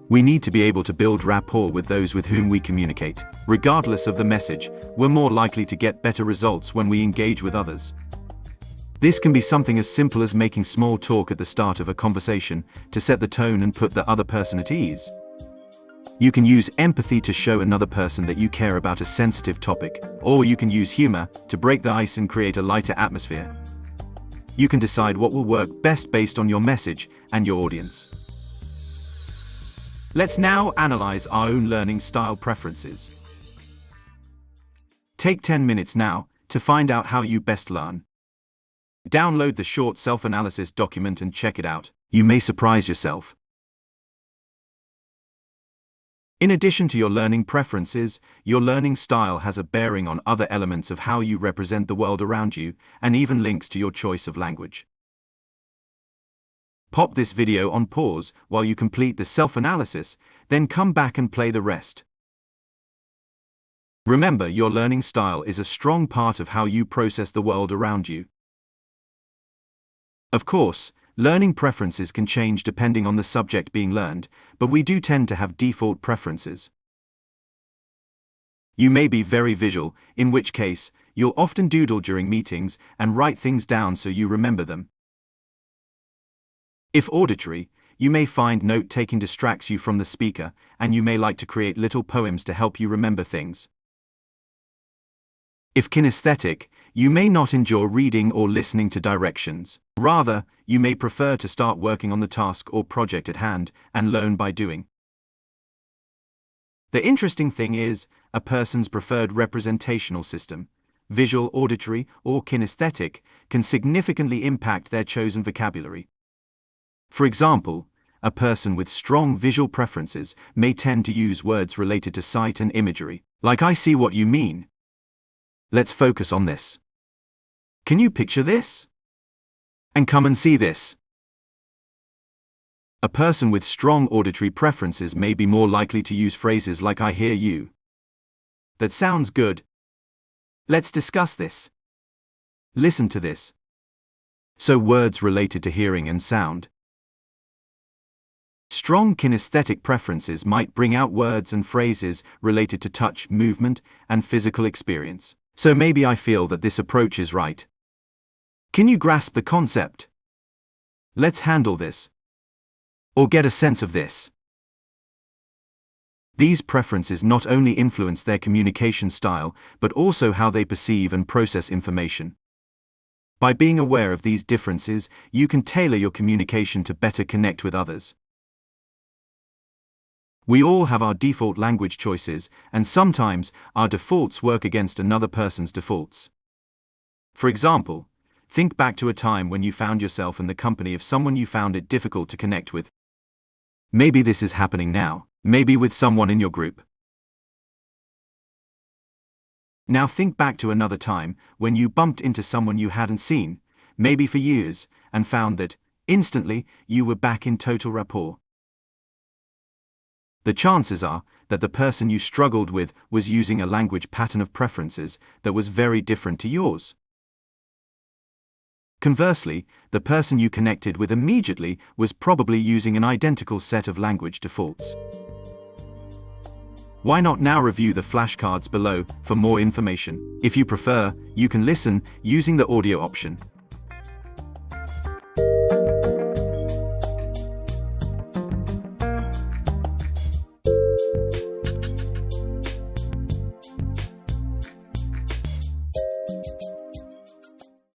We need to be able to build rapport with those with whom we communicate. Regardless of the message, we're more likely to get better results when we engage with others. This can be something as simple as making small talk at the start of a conversation to set the tone and put the other person at ease. You can use empathy to show another person that you care about a sensitive topic, or you can use humor to break the ice and create a lighter atmosphere. You can decide what will work best based on your message and your audience. Let's now analyze our own learning style preferences. Take 10 minutes now to find out how you best learn. Download the short self-analysis document and check it out. You may surprise yourself. In addition to your learning preferences, your learning style has a bearing on other elements of how you represent the world around you, and even links to your choice of language. Pop this video on pause while you complete the self-analysis, then come back and play the rest. Remember, your learning style is a strong part of how you process the world around you. Of course, learning preferences can change depending on the subject being learned, but we do tend to have default preferences. You may be very visual, in which case, you'll often doodle during meetings and write things down so you remember them. If auditory, you may find note-taking distracts you from the speaker, and you may like to create little poems to help you remember things. If kinesthetic, you may not enjoy reading or listening to directions. Rather, you may prefer to start working on the task or project at hand and learn by doing. The interesting thing is, a person's preferred representational system, visual, auditory, or kinesthetic, can significantly impact their chosen vocabulary. For example, a person with strong visual preferences may tend to use words related to sight and imagery, like "I see what you mean." Let's focus on this. Can you picture this? And come and see this. A person with strong auditory preferences may be more likely to use phrases like "I hear you." That sounds good. Let's discuss this. Listen to this. So words related to hearing and sound. Strong kinesthetic preferences might bring out words and phrases related to touch, movement, and physical experience. So maybe I feel that this approach is right. Can you grasp the concept? Let's handle this. Or get a sense of this. These preferences not only influence their communication style, but also how they perceive and process information. By being aware of these differences, you can tailor your communication to better connect with others. We all have our default language choices, and sometimes our defaults work against another person's defaults. For example, think back to a time when you found yourself in the company of someone you found it difficult to connect with. Maybe this is happening now, maybe with someone in your group. Now think back to another time when you bumped into someone you hadn't seen, maybe for years, and found that, instantly, you were back in total rapport. The chances are that the person you struggled with was using a language pattern of preferences that was very different to yours. Conversely, the person you connected with immediately was probably using an identical set of language defaults. Why not now review the flashcards below for more information? If you prefer, you can listen using the audio option.